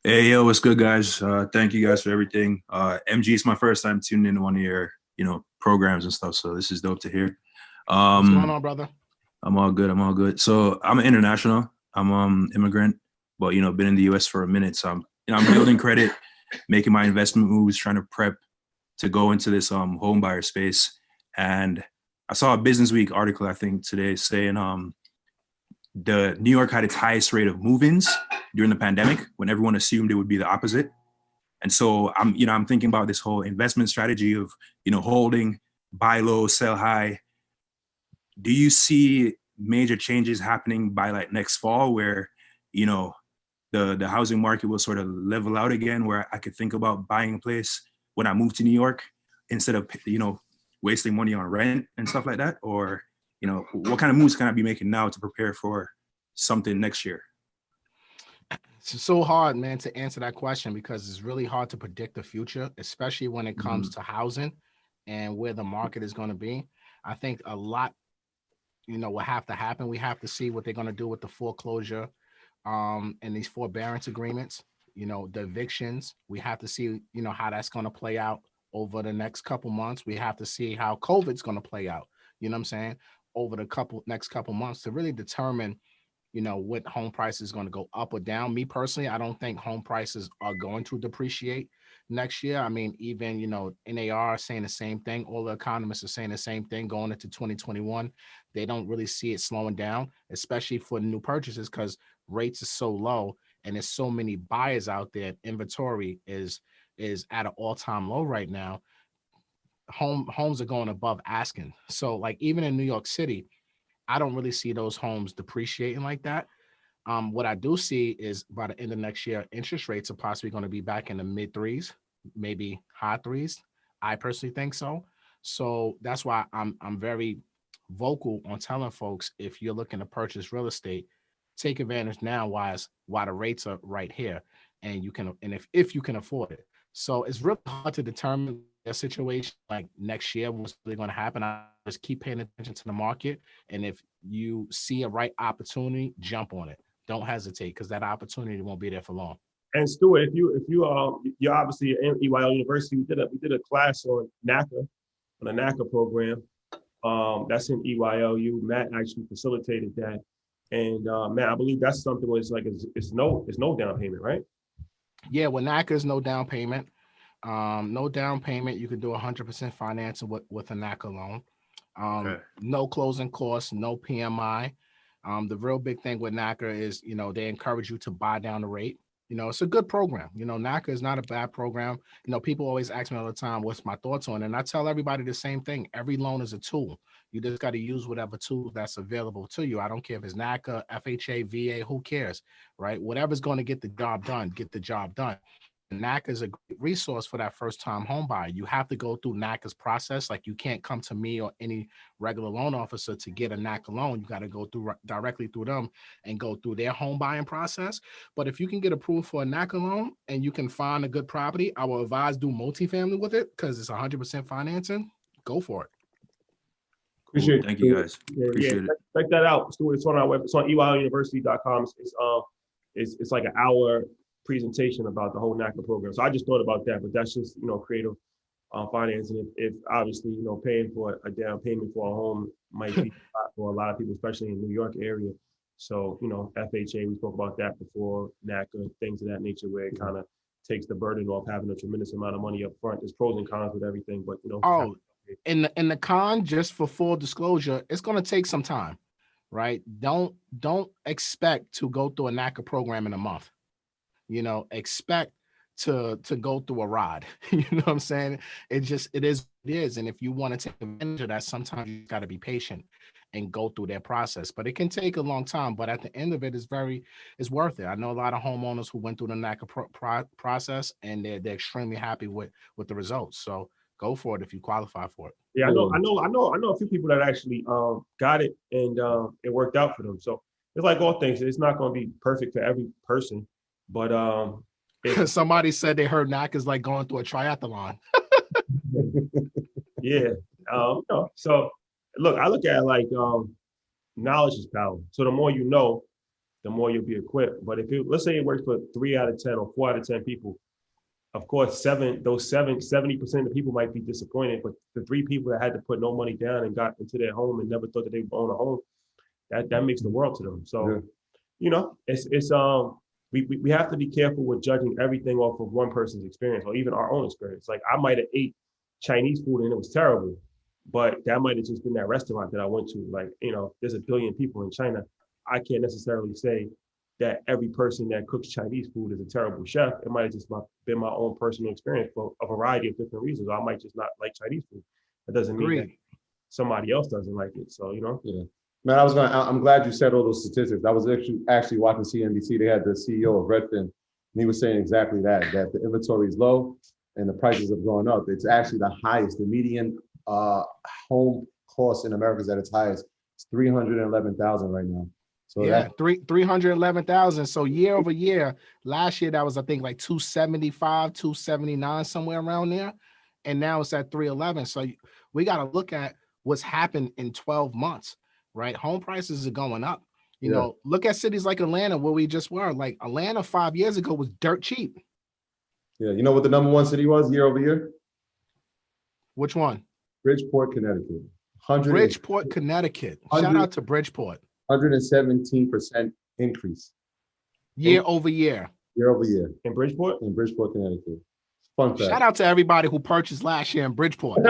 Hey, yo, what's good, guys? Thank you guys for everything. MG, it's my first time tuning into one of your, programs and stuff. So this is dope to hear. What's going Um, on, brother? I'm all good. I'm all good. So I'm an international. I'm immigrant, but been in the US for a minute. So I'm building credit, making my investment moves, trying to prep to go into this home buyer space. And I saw a Business Week article, I think, today saying the New York had its highest rate of move-ins during the pandemic when everyone assumed it would be the opposite. And so I'm thinking about this whole investment strategy of, holding, buy low, sell high. Do you see major changes happening by like next fall where, you know, the housing market will sort of level out again, where I could think about buying a place when I move to New York instead of, wasting money on rent and stuff like that? Or, what kind of moves can I be making now to prepare for something next year? It's so hard, man, to answer that question because it's really hard to predict the future, especially when it comes Mm-hmm. to housing and where the market is going to be. I think a lot, will have to happen. We have to see what they're going to do with the foreclosure and these forbearance agreements, the evictions. We have to see, how that's going to play out over the next couple months. We have to see how COVID's going to play out, you know what I'm saying, over the next couple months to really determine what home price is going to go up or down. Me personally, I don't think home prices are going to depreciate next year. I mean, even NAR saying the same thing. All the economists are saying the same thing going into 2021. They don't really see it slowing down, especially for new purchases, because rates are so low and there's so many buyers out there. Inventory is at an all-time low right now. Homes are going above asking. So like even in New York City, I don't really see those homes depreciating like that. What I do see is by the end of next year, interest rates are possibly going to be back in the mid threes, maybe high threes. I personally think so. So that's why I'm very vocal on telling folks if you're looking to purchase real estate, take advantage now while the rates are right here, and you can and if you can afford it. So it's really hard to determine a situation like next year what's really going to happen. I just keep paying attention to the market, and if you see a right opportunity, jump on it. Don't hesitate because that opportunity won't be there for long. And Stuart, if you're obviously in EYL University, we did a class on NACA, on the NACA program. That's in EYLU. Matt actually facilitated that, and Matt, I believe that's something where it's no down payment, right? Yeah, with NACA is no down payment. No down payment. You can do 100% financing with a NACA loan. Okay. No closing costs, no PMI. The real big thing with NACA is, they encourage you to buy down the rate. It's a good program. NACA is not a bad program. People always ask me all the time, what's my thoughts on it? And I tell everybody the same thing. Every loan is a tool. You just got to use whatever tool that's available to you. I don't care if it's NACA, FHA, VA, who cares, right? Whatever's going to get the job done, get the job done. NACA is a great resource for that first time home buyer. You have to go through NACA's process. Like you can't come to me or any regular loan officer to get a NACA loan. You got to go through directly through them and go through their home buying process. But if you can get approved for a NACA loan and you can find a good property, I will advise do multifamily with it because it's 100% financing. Go for it. Cool. Appreciate Thank you, it. guys. Yeah, yeah. Appreciate it. Check that out, Stuart. It's on our web. It's on EYLUniversity.com. It's like an hour presentation about the whole NACA program. So I just thought about that, but that's just creative financing. If obviously paying for a down payment for a home might be a lot for a lot of people, especially in the New York area. So FHA, we spoke about that before, NACA, things of that nature, where it kind of takes the burden off having a tremendous amount of money up front. There's pros and cons with everything, but Oh, in the con, just for full disclosure, it's going to take some time, right? Don't expect to go through a NACA program in a month. Expect to go through a ride. You know what I'm saying? It is. And if you want to take advantage of that, sometimes you got to be patient and go through that process. But it can take a long time. But at the end of it, it's worth it. I know a lot of homeowners who went through the NACA process and they're extremely happy with the results. So go for it if you qualify for it. yeah, I know a few people that actually got it and it worked out for them. So it's like all things, it's not going to be perfect for every person, but if Somebody said they heard NACA is like going through a triathlon. yeah, so look, I look at it like knowledge is power. So the more you know, the more you'll be equipped. But let's say it works for 3 out of 10 or 4 out of 10 people, of course, 70% of the people might be disappointed, but the 3 people that had to put no money down and got into their home and never thought that they would own a home, that makes the world to them. So, we have to be careful with judging everything off of one person's experience or even our own experience. Like I might have ate Chinese food and it was terrible, but that might have just been that restaurant that I went to. Like, there's a billion people in China. I can't necessarily say that every person that cooks Chinese food is a terrible chef. It might have just been my own personal experience for a variety of different reasons. I might just not like Chinese food. That doesn't mean that somebody else doesn't like it. So, Yeah. Man, I'm glad you said all those statistics. I was actually watching CNBC. They had the CEO of Redfin, and he was saying exactly that the inventory is low and the prices have gone up. It's actually the highest. The median home cost in America is at its highest. It's $311,000 right now. So yeah, 311,000. So year over year, last year that was I think like 275, 279, somewhere around there, and now it's at 311. So we got to look at what's happened in 12 months, right? Home prices are going up. You know, look at cities like Atlanta where we just were. Like Atlanta 5 years ago was dirt cheap. Yeah, you know what the number one city was year over year? Which one? Bridgeport, Connecticut. Bridgeport, Connecticut. Shout out to Bridgeport. 117% increase. Year over year. Year over year. In Bridgeport? In Bridgeport, Connecticut. Fun fact. Shout out to everybody who purchased last year in Bridgeport.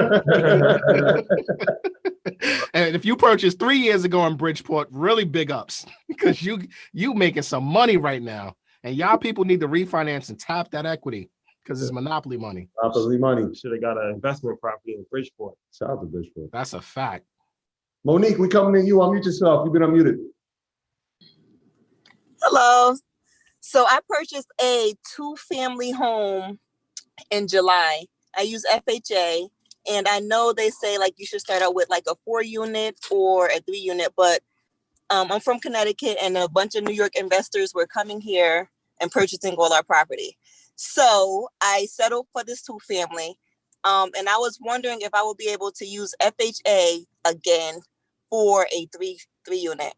And if you purchased 3 years ago in Bridgeport, really big ups because you making some money right now. And y'all people need to refinance and tap that equity because it's monopoly money. Monopoly money. Should have got an investment property in Bridgeport. Shout out to Bridgeport. That's a fact. Monique, we coming to you. Unmute yourself. You've been unmuted. Hello. So I purchased a 2-family home in July. I use FHA, and I know they say like you should start out with like a 4-unit or a 3-unit, but I'm from Connecticut, and a bunch of New York investors were coming here and purchasing all our property. So I settled for this 2-family. And I was wondering if I would be able to use FHA again for a 3-unit.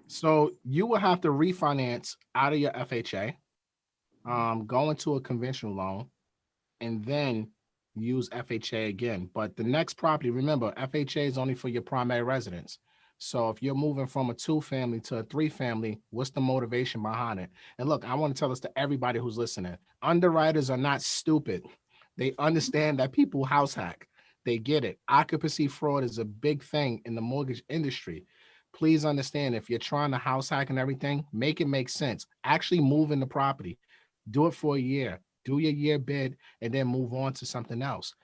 So you will have to refinance out of your FHA, go into a conventional loan, and then use FHA again. But the next property, remember, FHA is only for your primary residence. So if you're moving from a 2-family to a 3-family, what's the motivation behind it? And look, I want to tell this to everybody who's listening. Underwriters are not stupid. They understand that people house hack. They get it. Occupancy fraud is a big thing in the mortgage industry. Please understand, if you're trying to house hack and everything, make it make sense. Actually move in the property. Do it for a year. Do your year bid and then move on to something else.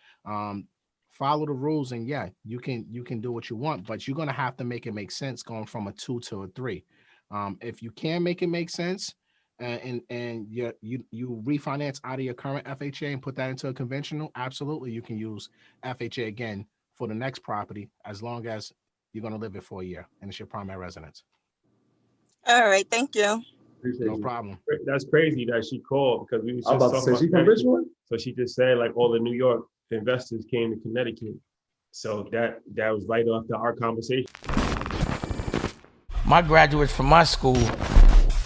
Follow the rules, and yeah, you can do what you want, but you're gonna have to make it make sense going from a 2 to a 3. If you can make it make sense, and you refinance out of your current FHA and put that into a conventional, absolutely, you can use FHA again for the next property as long as you're gonna live it for a year and it's your primary residence. All right, thank you. No problem. That's crazy that she called because we was just I'm about to talking say, she about from Bridgeport? So she just said like all the New York investors came to Connecticut. So that was right after our conversation. My graduates from my school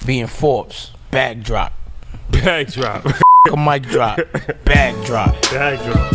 being Forbes, bag drop. Bag drop. A mic drop, bag drop. Bag drop.